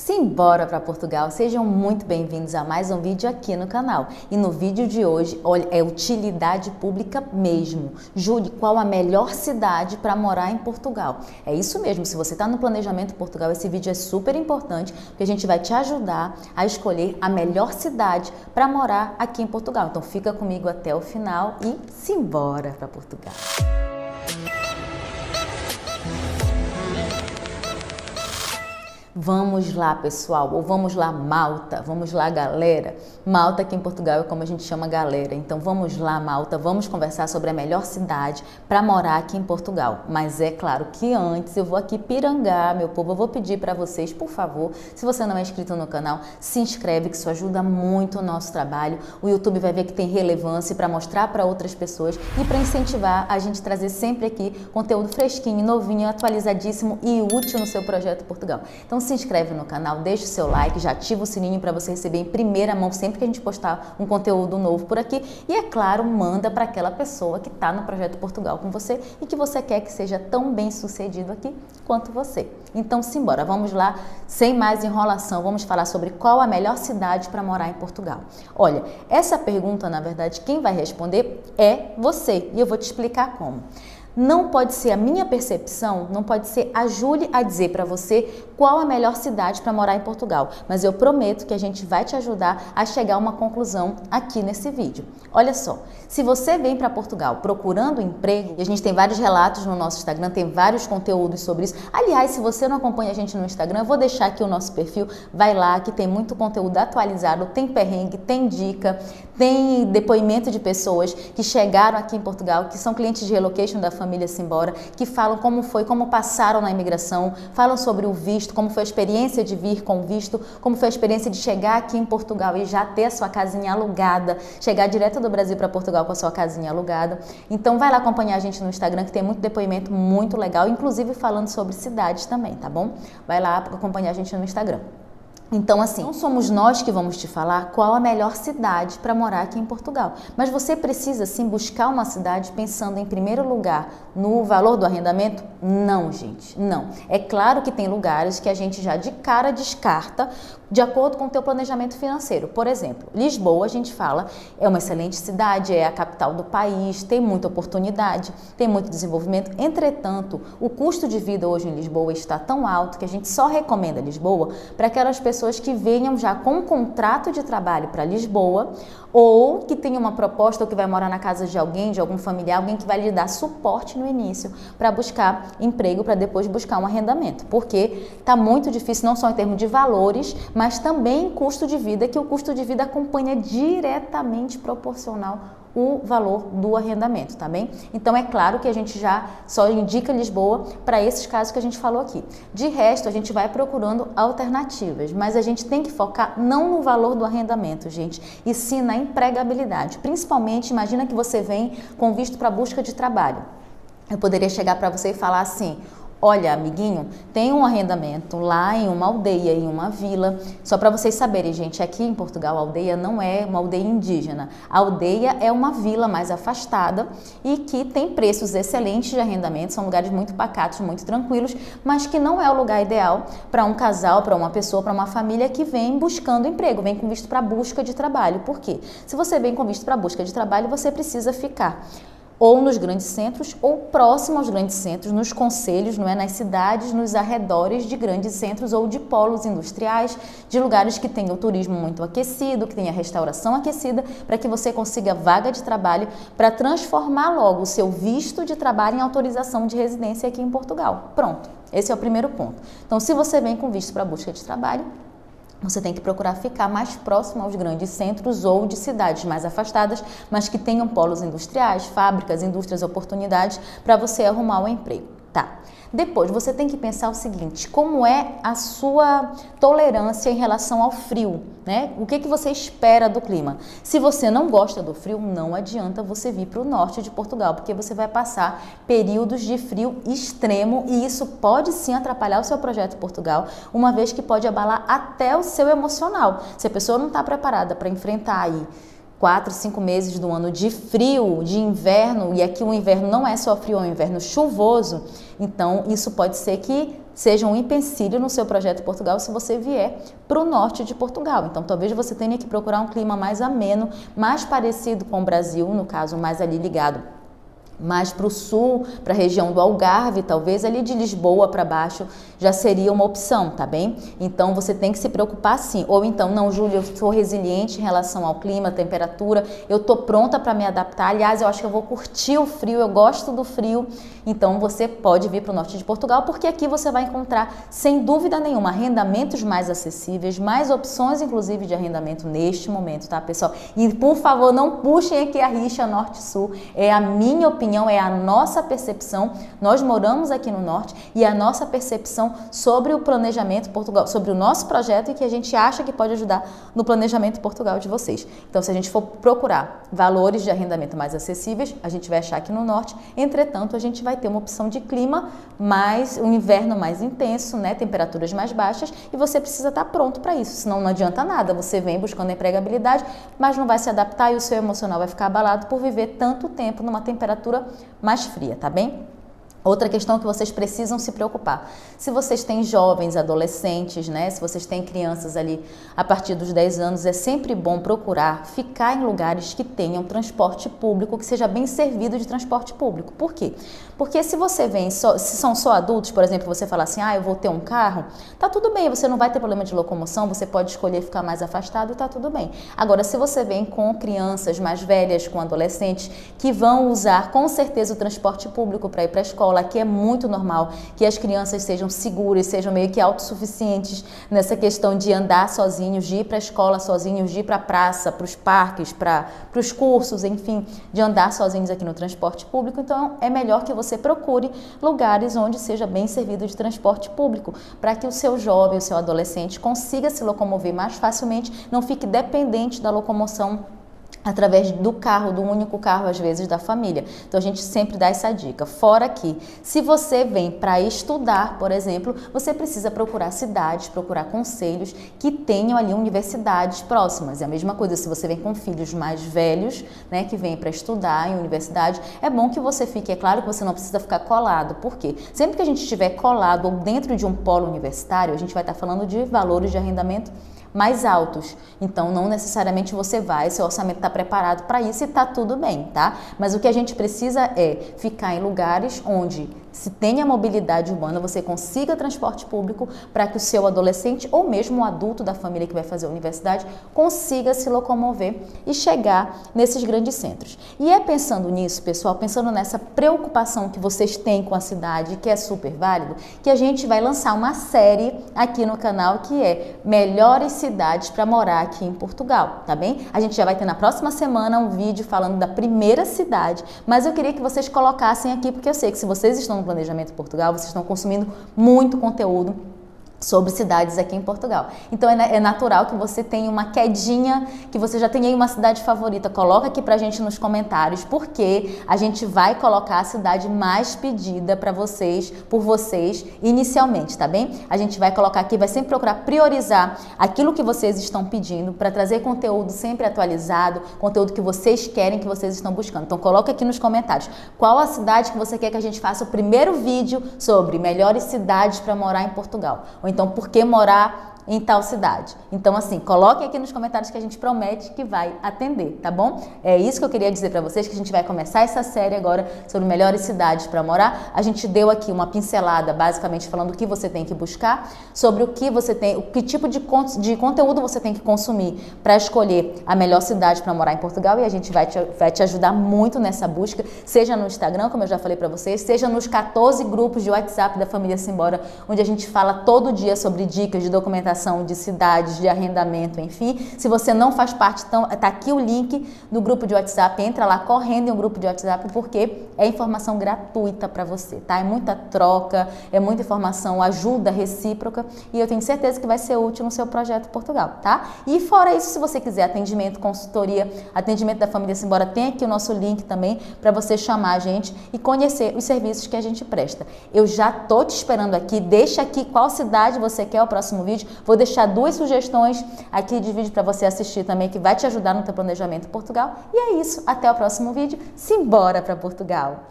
Simbora para Portugal! Sejam muito bem-vindos a mais um vídeo aqui no canal. E no vídeo de hoje, olha, é utilidade pública mesmo. Júlia, qual a melhor cidade para morar em Portugal? É isso mesmo, se você está no planejamento Portugal, esse vídeo é super importante, porque a gente vai te ajudar a escolher a melhor cidade para morar aqui em Portugal. Então fica comigo até o final e simbora para Portugal! Vamos lá, pessoal, ou vamos lá, Malta, vamos lá, galera. Malta aqui em Portugal é como a gente chama galera. Então vamos lá, Malta, vamos conversar sobre a melhor cidade para morar aqui em Portugal. Mas é claro que antes eu vou aqui pirangar, meu povo, eu vou pedir para vocês, por favor, se você não é inscrito no canal, se inscreve, que isso ajuda muito o nosso trabalho. O YouTube vai ver que tem relevância para mostrar para outras pessoas e para incentivar a gente trazer sempre aqui conteúdo fresquinho, novinho, atualizadíssimo e útil no seu projeto Portugal. Então se inscreve no canal, deixa o seu like, já ativa o sininho para você receber em primeira mão sempre que a gente postar um conteúdo novo por aqui. E é claro, manda para aquela pessoa que está no Projeto Portugal com você e que você quer que seja tão bem sucedido aqui quanto você. Então simbora, vamos lá, sem mais enrolação, vamos falar sobre qual a melhor cidade para morar em Portugal. Olha, essa pergunta, na verdade, quem vai responder é você e eu vou te explicar como. Não pode ser a minha percepção, não pode ser a Júlia a dizer para você qual a melhor cidade para morar em Portugal, mas eu prometo que a gente vai te ajudar a chegar a uma conclusão aqui nesse vídeo. Olha só, se você vem para Portugal procurando emprego, e a gente tem vários relatos no nosso Instagram, tem vários conteúdos sobre isso. Aliás, se você não acompanha a gente no Instagram, eu vou deixar aqui o nosso perfil, vai lá que tem muito conteúdo atualizado, tem perrengue, tem dica, tem depoimento de pessoas que chegaram aqui em Portugal, que são clientes de relocation da família Simbora, que falam como foi, como passaram na imigração, falam sobre o visto, como foi a experiência de vir com visto, como foi a experiência de chegar aqui em Portugal e já ter a sua casinha alugada, chegar direto do Brasil para Portugal com a sua casinha alugada. Então vai lá acompanhar a gente no Instagram, que tem muito depoimento muito legal, inclusive falando sobre cidades também, tá bom? Vai lá acompanhar a gente no Instagram. Então, assim, não somos nós que vamos te falar qual a melhor cidade para morar aqui em Portugal. Mas você precisa, sim, buscar uma cidade pensando, em primeiro lugar, no valor do arrendamento? Não, gente, não. É claro que tem lugares que a gente já de cara descarta de acordo com o teu planejamento financeiro. Por exemplo, Lisboa, a gente fala, é uma excelente cidade, é a capital do país, tem muita oportunidade, tem muito desenvolvimento. Entretanto, o custo de vida hoje em Lisboa está tão alto que a gente só recomenda Lisboa para aquelas pessoas que venham já com um contrato de trabalho para Lisboa ou que tenham uma proposta ou que vai morar na casa de alguém, de algum familiar, alguém que vai lhe dar suporte no início para buscar emprego, para depois buscar um arrendamento. Porque está muito difícil, não só em termos de valores, mas também em custo de vida, que o custo de vida acompanha diretamente proporcional o valor do arrendamento, tá bem? Então é claro que a gente já só indica Lisboa para esses casos que a gente falou aqui. De resto, a gente vai procurando alternativas, mas a gente tem que focar não no valor do arrendamento, gente, e sim na empregabilidade. Principalmente, imagina que você vem com visto para busca de trabalho. Eu poderia chegar para você e falar assim: olha, amiguinho, tem um arrendamento lá em uma aldeia, em uma vila. Só para vocês saberem, gente, aqui em Portugal a aldeia não é uma aldeia indígena. A aldeia é uma vila mais afastada e que tem preços excelentes de arrendamento. São lugares muito pacatos, muito tranquilos, mas que não é o lugar ideal para um casal, para uma pessoa, para uma família que vem buscando emprego, vem com visto para busca de trabalho. Por quê? Se você vem com visto para busca de trabalho, você precisa ficar ou nos grandes centros, ou próximo aos grandes centros, nos concelhos, não é? Nas cidades, nos arredores de grandes centros ou de polos industriais, de lugares que tenham o turismo muito aquecido, que tenha restauração aquecida, para que você consiga vaga de trabalho, para transformar logo o seu visto de trabalho em autorização de residência aqui em Portugal. Pronto, esse é o primeiro ponto. Então, se você vem com visto para busca de trabalho, você tem que procurar ficar mais próximo aos grandes centros ou de cidades mais afastadas, mas que tenham polos industriais, fábricas, indústrias, oportunidades para você arrumar um emprego. Tá. Depois, você tem que pensar o seguinte: como é a sua tolerância em relação ao frio, né? O que você espera do clima? Se você não gosta do frio, não adianta você vir para o norte de Portugal, porque você vai passar períodos de frio extremo e isso pode sim atrapalhar o seu projeto Portugal, uma vez que pode abalar até o seu emocional. Se a pessoa não está preparada para enfrentar aí 4, 5 meses do ano de frio, de inverno, e aqui o inverno não é só frio, é um inverno chuvoso, então isso pode ser que seja um empecilho no seu projeto Portugal se você vier para o norte de Portugal. Então, talvez você tenha que procurar um clima mais ameno, mais parecido com o Brasil, no caso, mais ali ligado mais para o sul, para a região do Algarve, talvez ali de Lisboa para baixo, já seria uma opção, tá bem? Então você tem que se preocupar sim. Ou então, não, Júlia, eu sou resiliente em relação ao clima, temperatura, eu tô pronta para me adaptar. Aliás, eu acho que eu vou curtir o frio, eu gosto do frio. Então você pode vir para o norte de Portugal, porque aqui você vai encontrar, sem dúvida nenhuma, arrendamentos mais acessíveis, mais opções, inclusive, de arrendamento neste momento, tá, pessoal? E, por favor, não puxem aqui a rixa norte-sul. É a minha opinião, é a nossa percepção. Nós moramos aqui no norte e a nossa percepção sobre o planejamento Portugal, sobre o nosso projeto e que a gente acha que pode ajudar no planejamento Portugal de vocês. Então, se a gente for procurar valores de arrendamento mais acessíveis, a gente vai achar aqui no norte. Entretanto, a gente vai ter uma opção de clima mais, um inverno mais intenso, né, temperaturas mais baixas, e você precisa estar pronto para isso, senão não adianta nada. Você vem buscando empregabilidade, mas não vai se adaptar e o seu emocional vai ficar abalado por viver tanto tempo numa temperatura mais fria, tá bem? Outra questão que vocês precisam se preocupar, se vocês têm jovens, adolescentes, né, se vocês têm crianças ali a partir dos 10 anos, é sempre bom procurar ficar em lugares que tenham transporte público, que seja bem servido de transporte público. Por quê? Porque se você vem, se são só adultos, por exemplo, você fala assim, eu vou ter um carro, tá tudo bem, você não vai ter problema de locomoção, você pode escolher ficar mais afastado e tá tudo bem. Agora, se você vem com crianças mais velhas, com adolescentes, que vão usar com certeza o transporte público para ir para a escola, aqui é muito normal que as crianças sejam seguras, sejam meio que autossuficientes nessa questão de andar sozinhos, de ir para a escola sozinhos, de ir para a praça, para os parques, para os cursos, enfim, de andar sozinhos aqui no transporte público. Então, é melhor que você procure lugares onde seja bem servido de transporte público, para que o seu jovem, o seu adolescente consiga se locomover mais facilmente, não fique dependente da locomoção através do carro, do único carro, às vezes, da família. Então, a gente sempre dá essa dica. Fora que, se você vem para estudar, por exemplo, você precisa procurar cidades, procurar concelhos que tenham ali universidades próximas. É a mesma coisa se você vem com filhos mais velhos, né, que vêm para estudar em universidade, é bom que você fique, é claro que você não precisa ficar colado. Por quê? Sempre que a gente estiver colado ou dentro de um polo universitário, a gente vai estar falando de valores de arrendamento mais altos. Então, não necessariamente você vai, seu orçamento está preparado para isso e está tudo bem, tá? Mas o que a gente precisa é ficar em lugares onde se tenha mobilidade urbana, você consiga transporte público para que o seu adolescente ou mesmo o adulto da família que vai fazer a universidade consiga se locomover e chegar nesses grandes centros. E é pensando nisso, pessoal, pensando nessa preocupação que vocês têm com a cidade, que é super válido, que a gente vai lançar uma série aqui no canal que é Melhores Cidades para Morar aqui em Portugal, tá bem? A gente já vai ter na próxima semana um vídeo falando da primeira cidade, mas eu queria que vocês colocassem aqui, porque eu sei que se vocês estão no Planejamento Portugal, vocês estão consumindo muito conteúdo sobre cidades aqui em Portugal. Então é natural que você tenha uma quedinha, que você já tenha aí uma cidade favorita. Coloca aqui pra gente nos comentários, porque a gente vai colocar a cidade mais pedida para vocês, por vocês, inicialmente, tá bem? A gente vai colocar aqui, vai sempre procurar priorizar aquilo que vocês estão pedindo para trazer conteúdo sempre atualizado, conteúdo que vocês querem, que vocês estão buscando. Então coloca aqui nos comentários qual a cidade que você quer que a gente faça o primeiro vídeo sobre melhores cidades para morar em Portugal. Então, por que morar em tal cidade? Então, assim, coloquem aqui nos comentários que a gente promete que vai atender, tá bom? É isso que eu queria dizer para vocês, que a gente vai começar essa série agora sobre melhores cidades para morar. A gente deu aqui uma pincelada, basicamente falando o que você tem que buscar, sobre o que você tem, o que tipo de conteúdo você tem que consumir para escolher a melhor cidade para morar em Portugal, e a gente vai te ajudar muito nessa busca, seja no Instagram, como eu já falei para vocês, seja nos 14 grupos de WhatsApp da Família Simbora, onde a gente fala todo dia sobre dicas de documentação de cidades, de arrendamento, enfim. Se você não faz parte, então tá aqui o link do grupo de WhatsApp, entra lá correndo em um grupo de WhatsApp, porque é informação gratuita para você, tá? É muita troca, é muita informação, ajuda recíproca, e eu tenho certeza que vai ser útil no seu projeto Portugal, tá? E fora isso, se você quiser atendimento, consultoria, atendimento da Família Simbora, tem aqui o nosso link também para você chamar a gente e conhecer os serviços que a gente presta. Eu já tô te esperando aqui, deixa aqui qual cidade você quer o próximo vídeo. Vou deixar 2 sugestões aqui de vídeo para você assistir também, que vai te ajudar no teu planejamento em Portugal. E é isso, até o próximo vídeo. Simbora para Portugal!